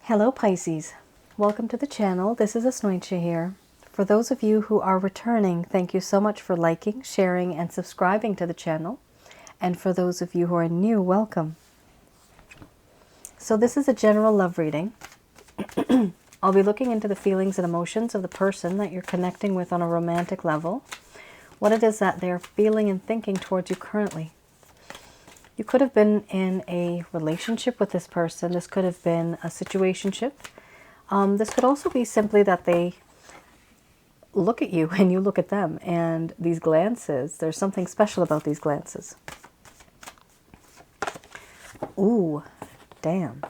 Hello Pisces, welcome to the channel. This is Asnointia here. For those of you who are returning, thank you so much for liking, sharing, and subscribing to the channel. And for those of you who are new, welcome. So this is a general love reading. I'll be looking into the feelings and emotions of the person that you're connecting with on a romantic level. What it is that they're feeling and thinking towards you currently. You could have been in a relationship with this person. This could have been a situationship. This could also be simply that they look at you and you look at them. And these glances, there's something special about these glances. Ooh, damn.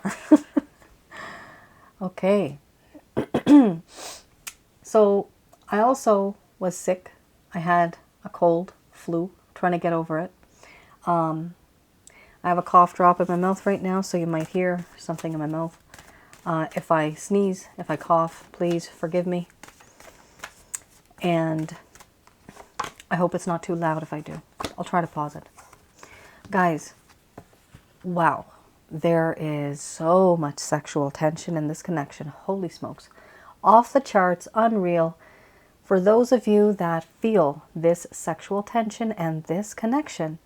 Okay. So I also was sick. I had a cold, flu, trying to get over it. I have a cough drop in my mouth right now, so you might hear something in my mouth. If I sneeze, if I cough, please forgive me. And I hope it's not too loud if I do. I'll try to pause it. Guys, wow. There is so much sexual tension in this connection. Holy smokes. Off the charts, unreal. For those of you that feel this sexual tension and this connection,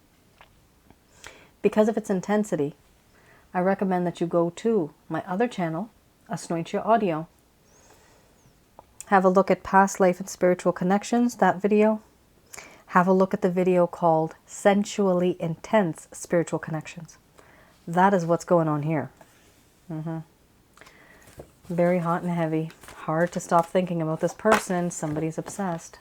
because of its intensity, I recommend that you go to my other channel, Asnointia Audio. Have a look at Past Life and Spiritual Connections, that video. Have a look at the video called Sensually Intense Spiritual Connections. That is what's going on here. Very hot and heavy. Hard to stop thinking about this person. Somebody's obsessed.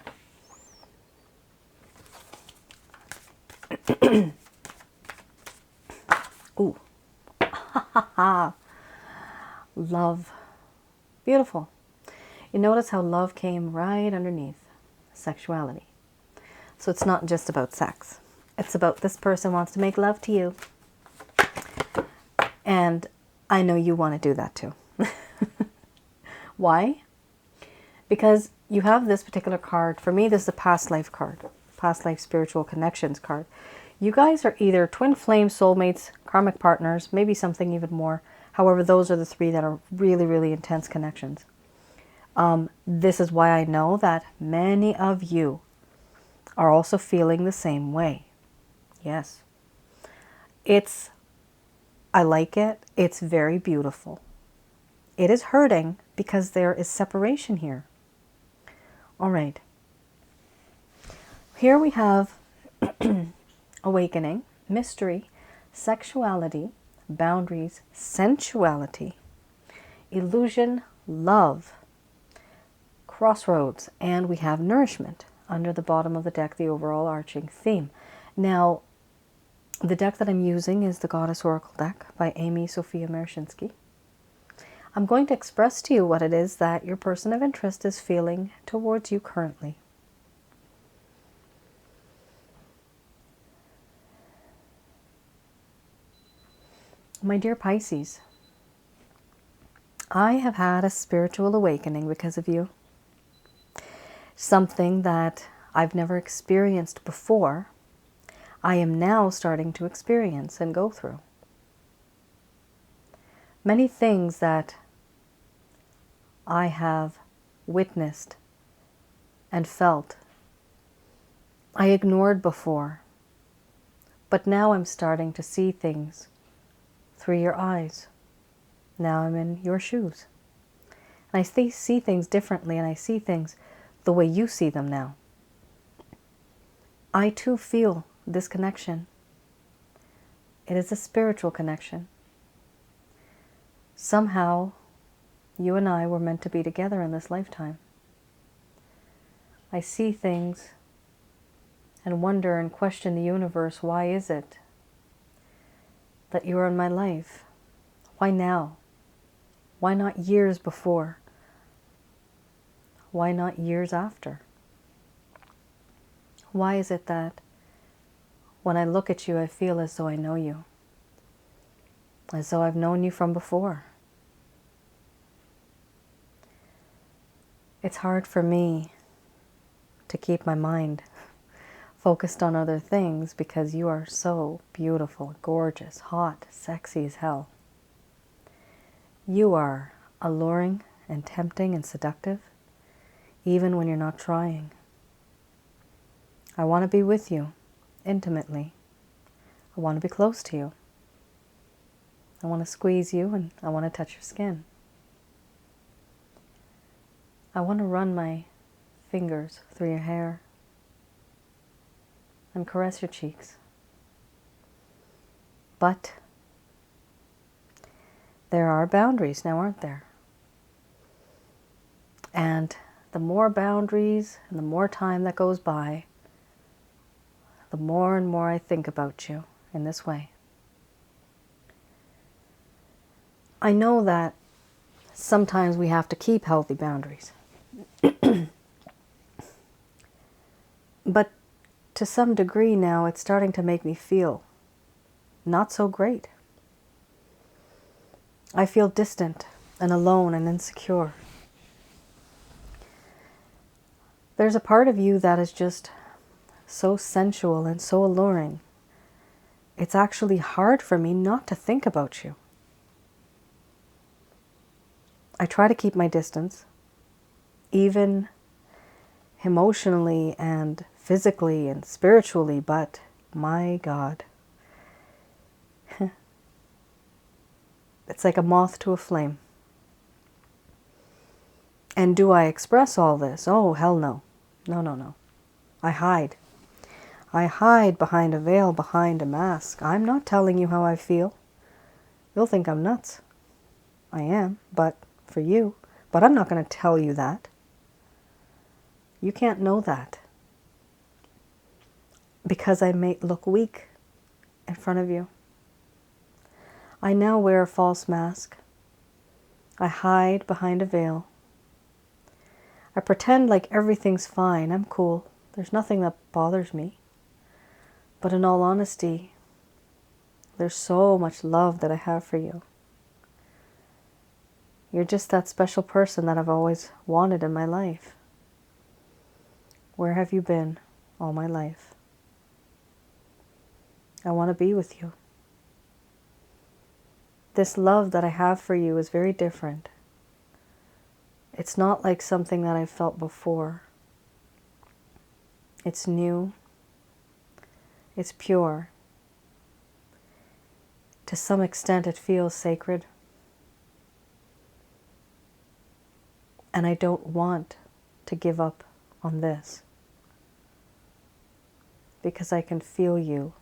Ooh. Love. Beautiful. You notice how love came right underneath sexuality. So it's not just about sex. It's about this person wants to make love to you. And I know you want to do that too. Why? Because you have this particular card. For me, this is a past life card. Past life spiritual connections card. You guys are either twin flame, soulmates, karmic partners, maybe something even more. However, those are the three that are really, really intense connections. This is why I know that many of you are also feeling the same way. Yes. I like it. It's very beautiful. It is hurting because there is separation here. All right. Here we have awakening, mystery, sexuality, boundaries, sensuality, illusion, love, crossroads, and we have nourishment under the bottom of the deck, the overall arching theme. Now, the deck that I'm using is the Goddess Oracle deck by Amy Sophia Mershinsky. I'm going to express to you what it is that your person of interest is feeling towards you currently. My dear Pisces, I have had a spiritual awakening because of you. Something that I've never experienced before, I am now starting to experience and go through. Many things that I have witnessed and felt, I ignored before, but now I'm starting to see things through your eyes. Now I'm in your shoes. And I see things differently, and I see things the way you see them now. I too feel this connection. It is a spiritual connection. Somehow, you and I were meant to be together in this lifetime. I see things and wonder and question the universe. Why is it that you are in my life? Why now? Why not years before? Why not years after? Why is it that when I look at you, I feel as though I know you? As though I've known you from before? It's hard for me to keep my mind focused on other things because you are so beautiful, gorgeous, hot, sexy as hell. You are alluring and tempting and seductive, even when you're not trying. I want to be with you intimately. I want to be close to you. I want to squeeze you and I want to touch your skin. I want to run my fingers through your hair and caress your cheeks. But there are boundaries now, aren't there? And the more boundaries and the more time that goes by, the more and more I think about you in this way. I know that sometimes we have to keep healthy boundaries. But to some degree now, it's starting to make me feel not so great. I feel distant and alone and insecure. There's a part of you that is just so sensual and so alluring. It's actually hard for me not to think about you. I try to keep my distance, even emotionally and physically and spiritually, but my God, it's like a moth to a flame. And do I express all this? Oh, hell no. No, no, no. I hide. I hide behind a veil, behind a mask. I'm not telling you how I feel. You'll think I'm nuts. I am, but for you. But I'm not going to tell you that. You can't know that. Because I may look weak in front of you. I now wear a false mask. I hide behind a veil. I pretend like everything's fine. I'm cool. There's nothing that bothers me. But in all honesty, there's so much love that I have for you. You're just that special person that I've always wanted in my life. Where have you been all my life? I want to be with you. This love that I have for you is very different. It's not like something that I've felt before. It's new. It's pure. To some extent, it feels sacred. And I don't want to give up on this. Because I can feel you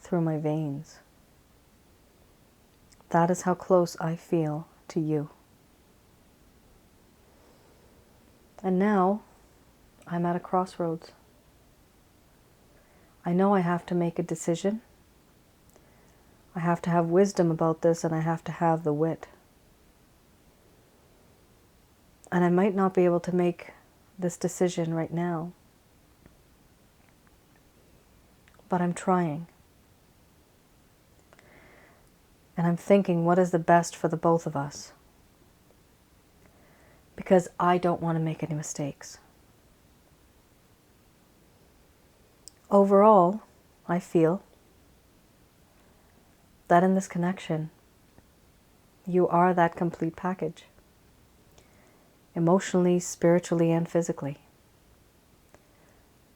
through my veins. That is how close I feel to you. And now, I'm at a crossroads. I know I have to make a decision. I have to have wisdom about this, and I have to have the wit. And I might not be able to make this decision right now. But I'm trying. And I'm thinking, what is the best for the both of us? Because I don't want to make any mistakes. Overall, I feel that in this connection, you are that complete package. Emotionally, spiritually, and physically.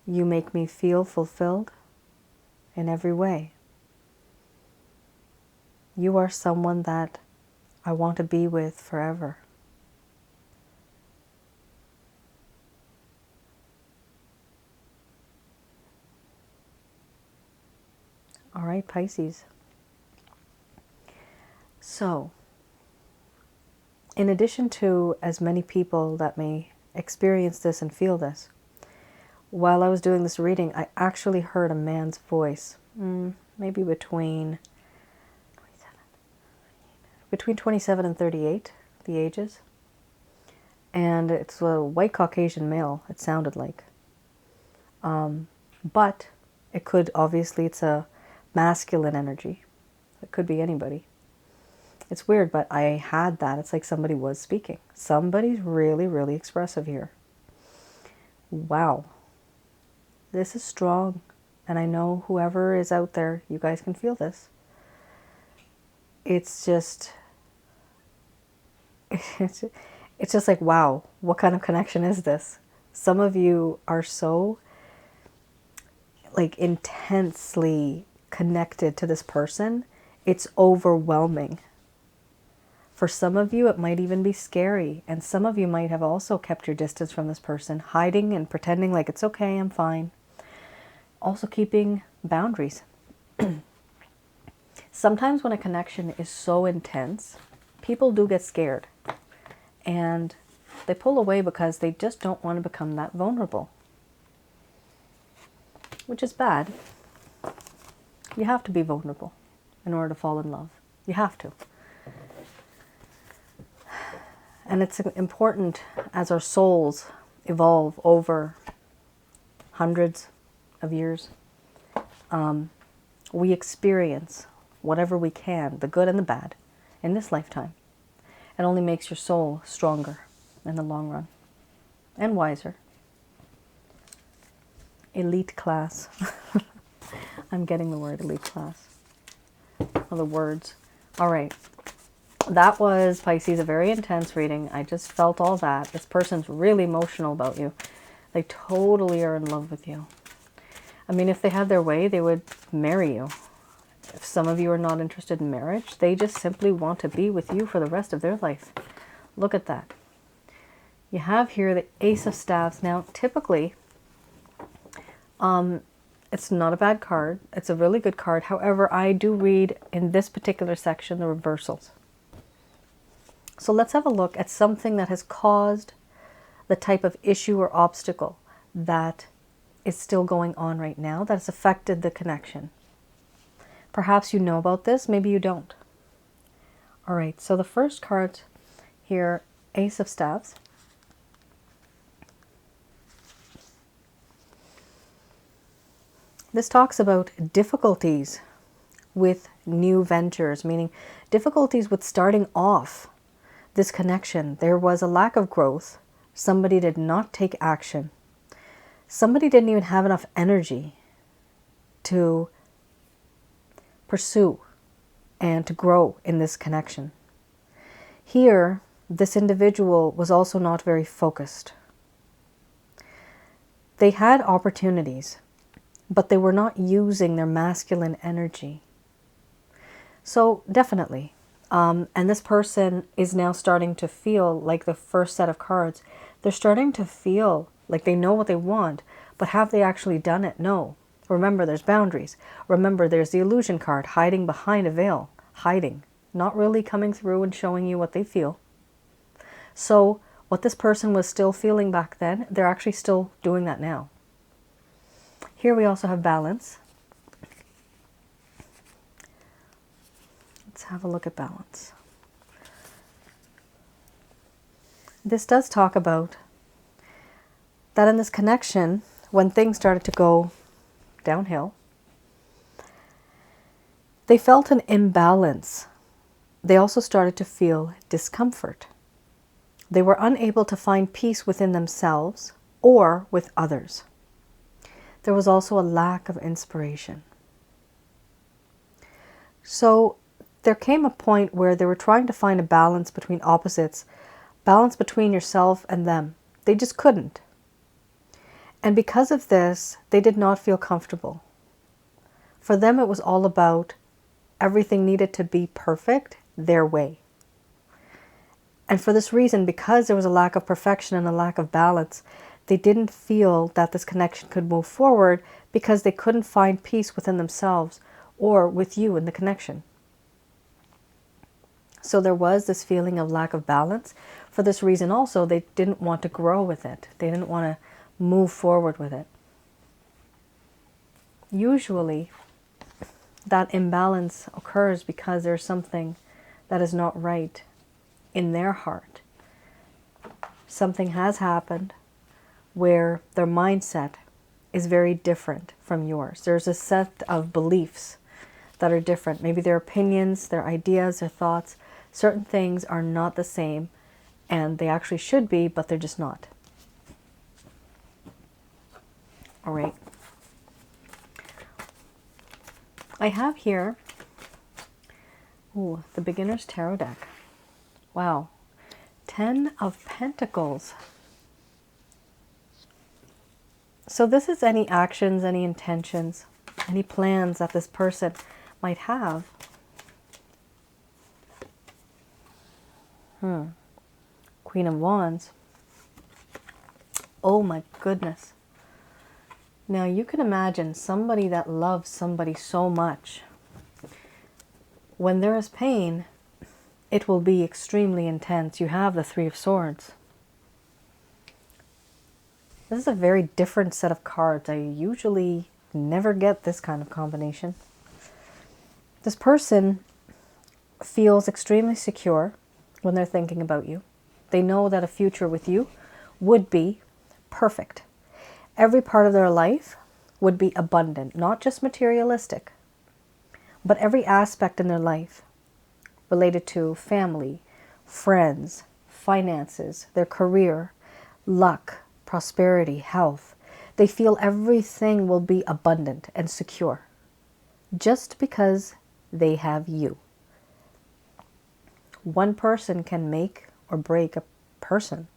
You make me feel fulfilled in every way. You are someone that I want to be with forever. All right, Pisces. So, in addition to as many people that may experience this and feel this, while I was doing this reading, I actually heard a man's voice, maybe between 27 and 38, the ages. And it's a white Caucasian male, it sounded like. But it could, obviously, it's a masculine energy. It could be anybody. It's weird, but I had that. It's like somebody was speaking. Somebody's really, really expressive here. Wow. This is strong. And I know whoever is out there, you guys can feel this. It's just, it's just like, wow, what kind of connection is this? Some of you are so like intensely connected to this person. It's overwhelming. For some of you, it might even be scary. And some of you might have also kept your distance from this person, hiding and pretending like it's okay, I'm fine. Also keeping boundaries. Sometimes when a connection is so intense, people do get scared. And they pull away because they just don't want to become that vulnerable. Which is bad. You have to be vulnerable in order to fall in love. You have to. And it's important as our souls evolve over hundreds of years. We experience whatever we can, the good and the bad, in this lifetime. It only makes your soul stronger in the long run and wiser. Elite class. I'm getting the word elite class. Or the words. All right. That was, Pisces, a very intense reading. I just felt all that. This person's really emotional about you. They totally are in love with you. I mean, if they had their way, they would marry you. If some of you are not interested in marriage, they just simply want to be with you for the rest of their life. Look at that. You have here the Ace of Staves. Now, typically, it's not a bad card. It's a really good card. However, I do read in this particular section the reversals. So let's have a look at something that has caused the type of issue or obstacle that is still going on right now, that has affected the connection. Perhaps you know about this, maybe you don't. All right, so the first card here, Ace of Staves. This talks about difficulties with new ventures, meaning difficulties with starting off this connection. There was a lack of growth. Somebody did not take action. Somebody didn't even have enough energy to pursue and to grow in this connection. Here, this individual was also not very focused. They had opportunities, but they were not using their masculine energy. So definitely, and this person is now starting to feel like the first set of cards. They're starting to feel like they know what they want, but have they actually done it? No. Remember, there's boundaries. Remember, there's the illusion card, hiding behind a veil, hiding, not really coming through and showing you what they feel. So what this person was still feeling back then, they're actually still doing that now. Here we also have balance. Let's have a look at balance. This does talk about that in this connection, when things started to go downhill, they felt an imbalance. They also started to feel discomfort. They were unable to find peace within themselves or with others. There was also a lack of inspiration. So there came a point where they were trying to find a balance between opposites, balance between yourself and them. They just couldn't. And because of this, they did not feel comfortable. For them, it was all about everything needed to be perfect their way. And for this reason, because there was a lack of perfection and a lack of balance, they didn't feel that this connection could move forward because they couldn't find peace within themselves or with you in the connection. So there was this feeling of lack of balance. For this reason also, they didn't want to grow with it. They didn't want to move forward with it. Usually, that imbalance occurs because there's something that is not right in their heart. Something has happened where their mindset is very different from yours. There's a set of beliefs that are different. Maybe their opinions, their ideas, their thoughts, certain things are not the same, and they actually should be, but they're just not. All right. I have here, the Beginner's Tarot deck. Wow. Ten of Pentacles. So this is any actions, any intentions, any plans that this person might have. Queen of Wands. Oh my goodness. Now you can imagine somebody that loves somebody so much. When there is pain, it will be extremely intense. You have the Three of Swords. This is a very different set of cards. I usually never get this kind of combination. This person feels extremely secure when they're thinking about you. They know that a future with you would be perfect. Every part of their life would be abundant, not just materialistic, but every aspect in their life related to family, friends, finances, their career, luck, prosperity, health. They feel everything will be abundant and secure just because they have you. One person can make or break a person.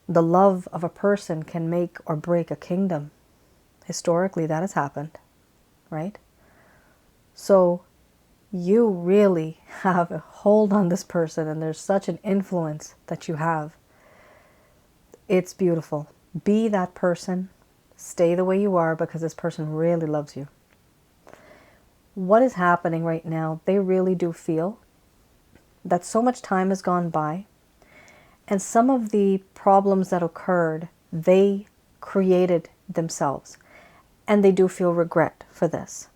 The love of a person can make or break a kingdom. Historically, that has happened, right? So you really have a hold on this person, and there's such an influence that you have. It's beautiful. Be that person. Stay the way you are, because this person really loves you. What is happening right now, they really do feel that so much time has gone by, and some of the problems that occurred, they created themselves. And they do feel regret for this.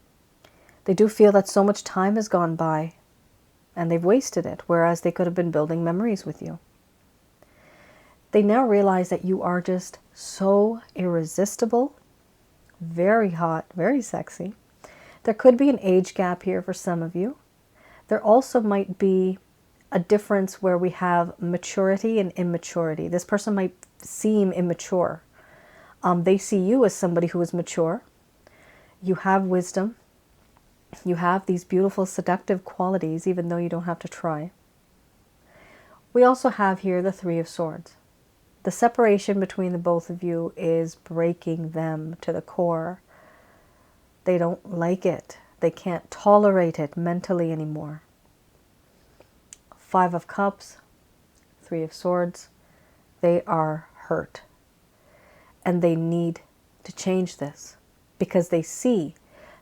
They do feel that so much time has gone by and they've wasted it, whereas they could have been building memories with you. They now realize that you are just so irresistible, very hot, very sexy. There could be an age gap here for some of you. There also might be a difference where we have maturity and immaturity. This person might seem immature. They see you as somebody who is mature. You have wisdom. You have these beautiful seductive qualities, even though you don't have to try. We also have here the Three of Swords. The separation between the both of you is breaking them to the core. They don't like it. They can't tolerate it mentally anymore. Five of Cups, Three of Swords. They are hurt. And they need to change this because they see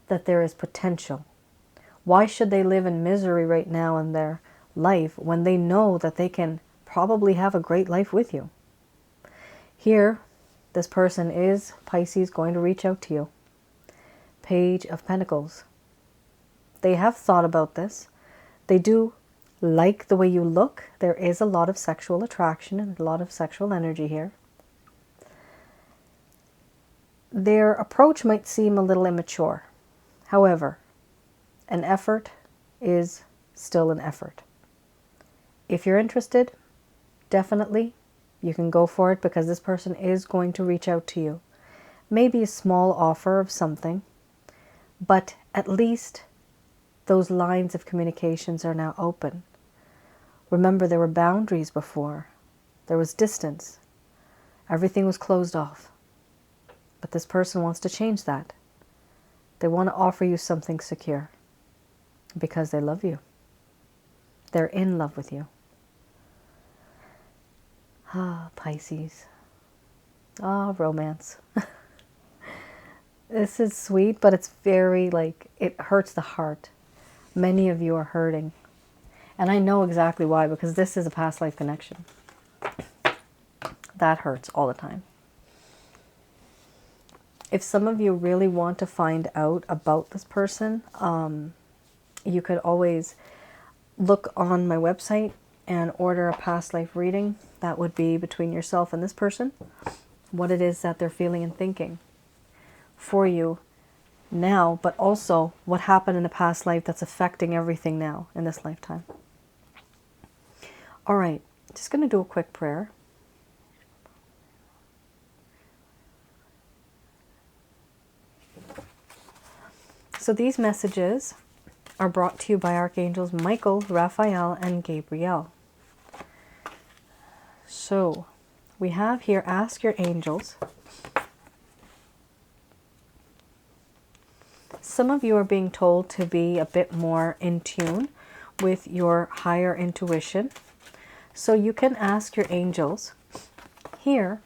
that there is potential. Why should they live in misery right now in their life when they know that they can probably have a great life with you? Here, this person is, Pisces, going to reach out to you. Page of Pentacles. They have thought about this. They do like the way you look. There is a lot of sexual attraction and a lot of sexual energy here. Their approach might seem a little immature. However, an effort is still an effort. If you're interested, definitely you can go for it, because this person is going to reach out to you. Maybe a small offer of something, but at least those lines of communications are now open. Remember, there were boundaries before. There was distance. Everything was closed off. But this person wants to change that. They want to offer you something secure because they love you. They're in love with you. Ah, Pisces. Ah, romance. This is sweet, but it's very, it hurts the heart. Many of you are hurting. And I know exactly why, because this is a past life connection. That hurts all the time. If some of you really want to find out about this person, you could always look on my website and order a past life reading. That would be between yourself and this person, what it is that they're feeling and thinking for you now, but also what happened in a past life that's affecting everything now in this lifetime. All right, just going to do a quick prayer. So these messages are brought to you by Archangels Michael, Raphael, and Gabriel. So we have here, ask your angels. Some of you are being told to be a bit more in tune with your higher intuition. So you can ask your angels. Here,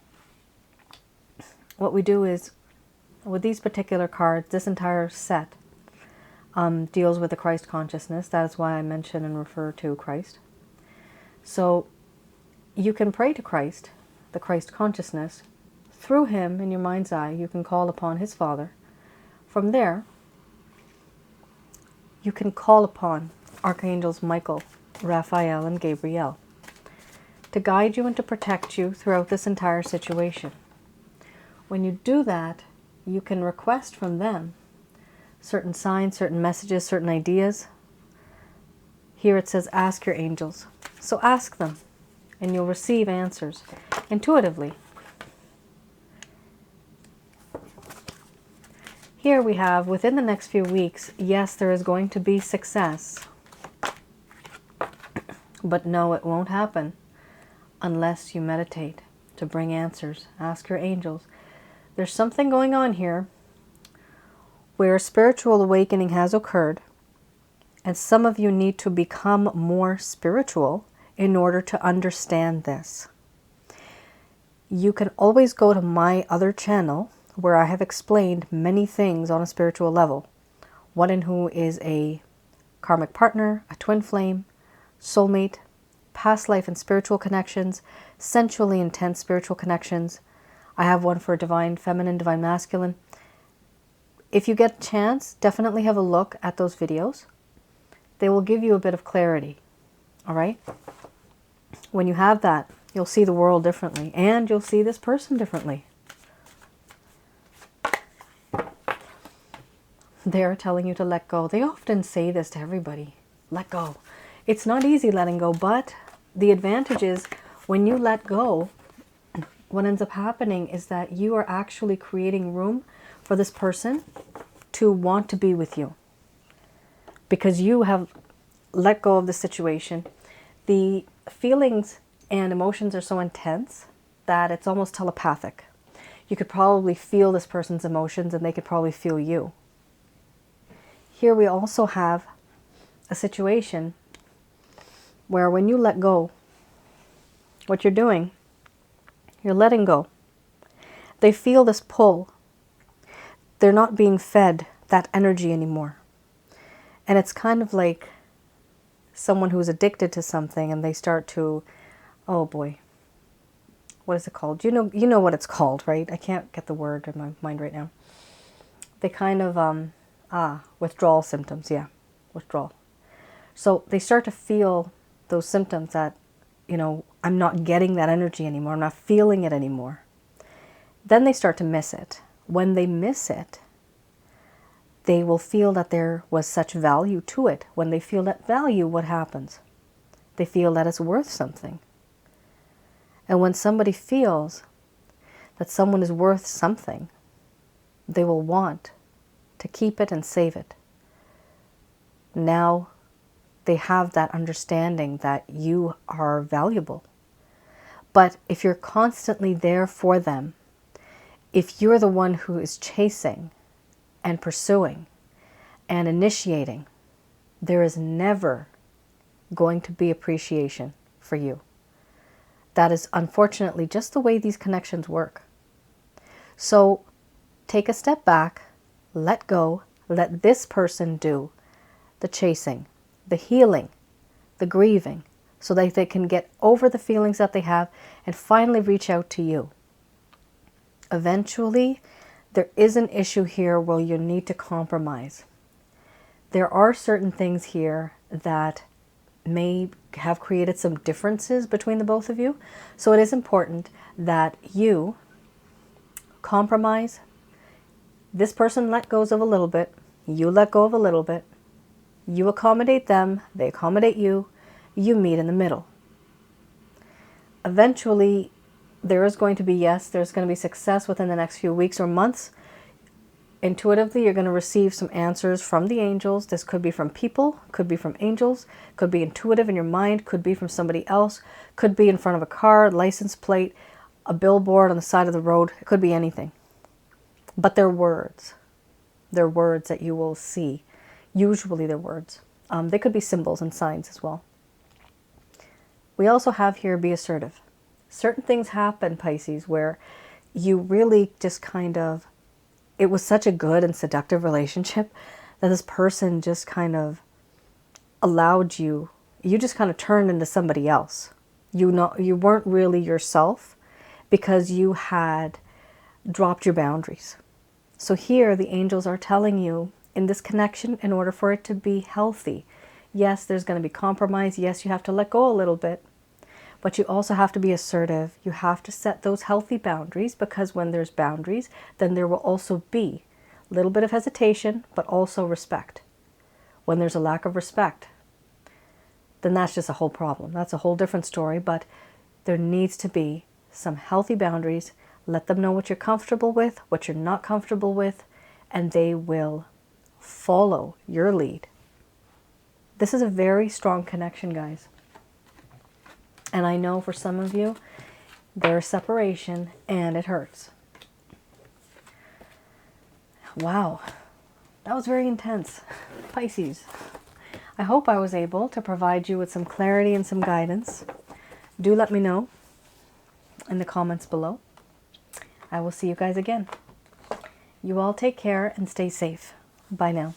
what we do is, with these particular cards, this entire set deals with the Christ consciousness. That is why I mention and refer to Christ. So you can pray to Christ, the Christ consciousness. Through him, in your mind's eye, you can call upon his Father. From there, you can call upon Archangels Michael, Raphael, and Gabriel to guide you and to protect you throughout this entire situation. When you do that, you can request from them certain signs, certain messages, certain ideas. Here it says, ask your angels. So ask them, and you'll receive answers intuitively. Here we have, within the next few weeks, yes, there is going to be success. But no, it won't happen unless you meditate to bring answers. Ask your angels. There's something going on here where a spiritual awakening has occurred, and some of you need to become more spiritual in order to understand this. You can always go to my other channel where I have explained many things on a spiritual level. What and who is a karmic partner, a twin flame, soulmate, past life and spiritual connections, sensually intense spiritual connections. I have one for divine feminine, divine masculine. If you get a chance, definitely have a look at those videos. They will give you a bit of clarity. All right? When you have that, you'll see the world differently, and you'll see this person differently. They're telling you to let go. They often say this to everybody. Let go. It's not easy letting go, but the advantage is when you let go, what ends up happening is that you are actually creating room for this person to want to be with you. Because you have let go of the situation. The feelings and emotions are so intense that it's almost telepathic. You could probably feel this person's emotions and they could probably feel you. Here we also have a situation where when you let go, what you're doing, you're letting go. They feel this pull. They're not being fed that energy anymore. And it's kind of like someone who's addicted to something and they start to, oh boy, what is it called? You know what it's called, right? I can't get the word in my mind right now. They kind of, withdrawal symptoms, yeah, withdrawal. So they start to feel those symptoms that, I'm not getting that energy anymore. I'm not feeling it anymore. Then they start to miss it. When they miss it, they will feel that there was such value to it. When they feel that value, what happens? They feel that it's worth something. And when somebody feels that someone is worth something, they will want to keep it and save it. Now they have that understanding that you are valuable. But if you're constantly there for them, if you're the one who is chasing and pursuing and initiating, there is never going to be appreciation for you. That is unfortunately just the way these connections work. So take a step back, let go, let this person do the chasing, the healing, the grieving, so that they can get over the feelings that they have and finally reach out to you. Eventually, there is an issue here where you need to compromise. There are certain things here that may have created some differences between the both of you. So it is important that you compromise. This person let go of a little bit. You let go of a little bit. You accommodate them. They accommodate you. You meet in the middle. Eventually, there is going to be, yes, there's going to be success within the next few weeks or months. Intuitively, you're going to receive some answers from the angels. This could be from people, could be from angels, could be intuitive in your mind, could be from somebody else, could be in front of a car, license plate, a billboard on the side of the road. It could be anything. But they're words. They're words that you will see. Usually they're words. They could be symbols and signs as well. We also have here, be assertive. Certain things happen, Pisces, where you really just kind of, it was such a good and seductive relationship that this person just kind of allowed you, you just kind of turned into somebody else. You weren't really yourself because you had dropped your boundaries. So here the angels are telling you in this connection, in order for it to be healthy, yes, there's going to be compromise. Yes, you have to let go a little bit, but you also have to be assertive. You have to set those healthy boundaries, because when there's boundaries, then there will also be a little bit of hesitation, but also respect. When there's a lack of respect, then that's just a whole problem. That's a whole different story, but there needs to be some healthy boundaries. Let them know what you're comfortable with, what you're not comfortable with, and they will follow your lead. This is a very strong connection, guys. And I know for some of you, there's separation and it hurts. Wow, that was very intense. Pisces, I hope I was able to provide you with some clarity and some guidance. Do let me know in the comments below. I will see you guys again. You all take care and stay safe. Bye now.